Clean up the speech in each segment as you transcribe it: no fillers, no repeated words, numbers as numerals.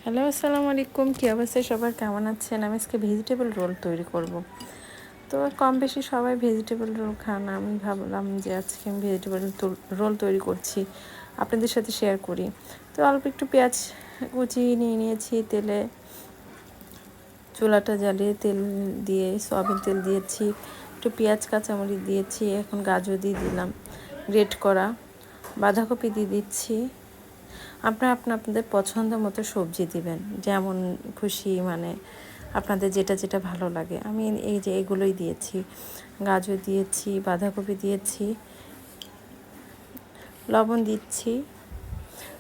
Hello, আসসালামু আলাইকুম। কী অবস্থা সবার, কেমন আছেন? আমি আজকে ভেজিটেবল রোল তৈরি করব। তো কম বেশি সবাই ভেজিটেবল রোল খান। আমি ভাবলাম যে আজকে আমি ভেজিটেবল রোল তৈরি করছি, আপনাদের সাথে শেয়ার করি। তো অল্প একটু পেঁয়াজ কুচি নিয়ে নিয়েছি, তেলে চুলাটা জ্বালিয়ে তেল দিয়ে সয়াবিন তেল দিয়েছি, একটু পেঁয়াজ কাঁচামরিচ দিয়েছি, এখন গাজর দিয়ে দিলাম, গ্রেট করা বাঁধাকপি দিয়ে দিচ্ছি। আপনাদের পছন্দ মতো সবজি দিবেন, যেমন খুশি, মানে আপনাদের যেটা যেটা ভালো লাগে। আমি এই যে এগুলোই দিয়েছি, গাজর দিয়েছি, বাঁধাকপি দিয়েছি, লবণ দিচ্ছি।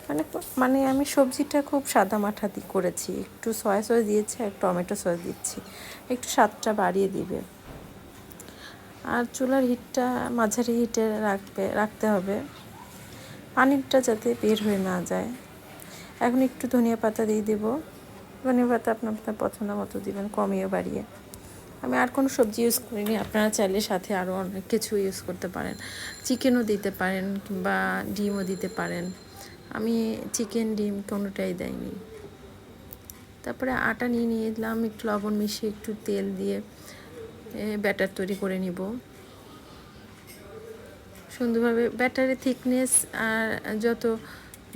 মানে মানে আমি সবজিটা খুব সাদা মাঠা করেছি। একটু সয়া সস দিয়েছি আর টমেটো সস দিচ্ছি, একটু স্বাদটা বাড়িয়ে দিবে। আর চুলার হিটটা মাঝারি হিটে রাখতে হবে, পানিটা যাতে বের হয়ে না যায়। এখন একটু ধনিয়া পাতা দিয়ে দেবো। ধনিয়া পাতা আপনার পছন্দ মতো দিবেন, কমিয়ে বাড়িয়ে। আমি আর কোনো সবজি ইউজ করিনি, আপনারা চাইলে সাথে আরও অনেক কিছু ইউজ করতে পারেন। চিকেনও দিতে পারেন কিংবা ডিমও দিতে পারেন। আমি চিকেন ডিম কোনোটাই দেয়নি। তারপরে আটা নিয়ে নিলাম, একটু লবণ মিশিয়ে একটু তেল দিয়ে ব্যাটার তৈরি করে নিব সুন্দরভাবে। ব্যাটারের থিকনেস আর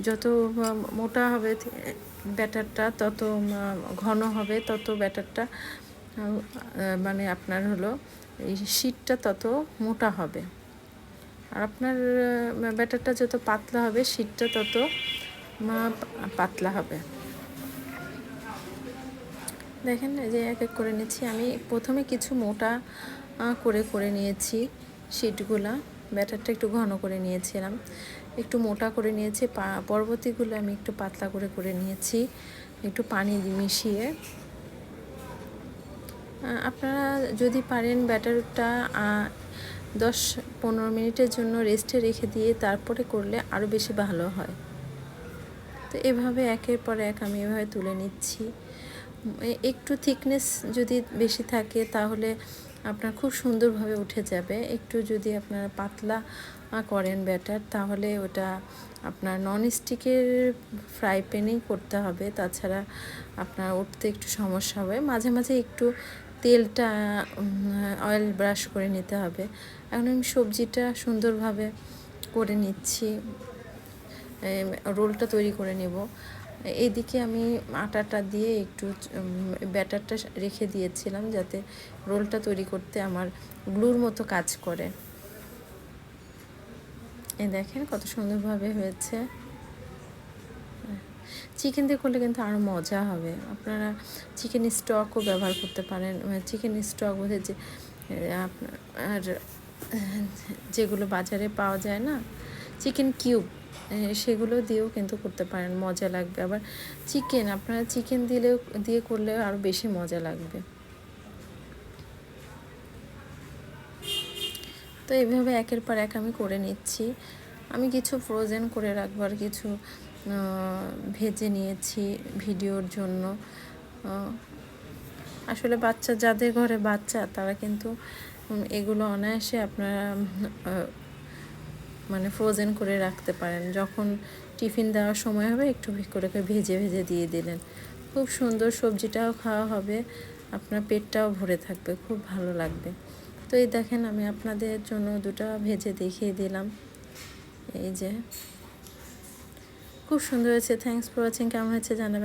যত মোটা হবে ব্যাটারটা, তত ঘন হবে, তত ব্যাটারটা মানে আপনার হলো এই শীটটা তত মোটা হবে। আর আপনার ব্যাটারটা যত পাতলা হবে, শীটটা তত পাতলা হবে। দেখেন যে এক এক করে নিচ্ছি। আমি প্রথমে কিছু মোটা করে নিয়েছি শীটগুলা, ব্যাটারটা একটু ঘন করে নিয়েছিলাম, একটু মোটা করে নিয়েছি। পরবর্তীগুলো আমি একটু পাতলা করে নিয়েছি, একটু পানি মিশিয়ে। আপনারা যদি পারেন ব্যাটারটা 10-15 মিনিটের জন্য রেস্টে রেখে দিয়ে তারপরে করলে আরও বেশি ভালো হয়। তো এভাবে একের পর এক আমি এভাবে তুলে নিচ্ছি। একটু থিকনেস যদি বেশি থাকে তাহলে আপনার খুব সুন্দরভাবে উঠে যাবে। একটু যদি আপনারা পাতলা করেন ব্যাটার, তাহলে ওটা আপনার ননস্টিকের ফ্রাই প্যানেই করতে হবে, তাছাড়া আপনার উঠতে একটু সমস্যা হবে। মাঝে মাঝে একটু তেলটা অয়েল ব্রাশ করে নিতে হবে। এখন আমি সবজিটা সুন্দরভাবে করে নিচ্ছি, রোলটা তৈরি করে নেব। এইদিকে আমি আটাটা দিয়ে একটু ব্যাটারটা রেখে দিয়েছিলাম, যাতে রোলটা তৈরি করতে আমার গ্লুর মতো কাজ করে। এই দেখেন কত সুন্দরভাবে হয়েছে। চিকেন দিয়ে করলে কিন্তু আরও মজা হবে। আপনারা চিকেন স্টকও ব্যবহার করতে পারেন। চিকেন স্টক বোধহয় যে আপনার যেগুলো বাজারে পাওয়া যায় না, চিকেন কিউব, সেগুলো দিয়েও কিন্তু করতে পারেন, মজা লাগবে। আবার আপনারা চিকেন দিয়ে করলে আরও বেশি মজা লাগবে। তো এইভাবে একের পর এক আমি করে নিচ্ছি। আমি কিছু ফ্রোজেন করে রাখবো আর কিছু ভেজে নিয়েছি ভিডিওর জন্য। আসলে যাদের ঘরে বাচ্চা, তারা কিন্তু এগুলো অনায়াসে আপনারা মানে ফ্রোজেন করে রাখতে পারেন। যখন টিফিন দেওয়ার সময় হবে একটু করে ভেজে দিয়ে দিলেন, খুব সুন্দর। সবজিটাও খাওয়া হবে, আপনার পেটটাও ভরে থাকবে, খুব ভালো লাগবে। তো এই দেখেন আমি আপনাদের জন্য দুটো ভেজে দেখিয়ে দিলাম। এই যে খুব সুন্দর হয়েছে। Thanks for watching. কেমন হয়েছে জানাবেন।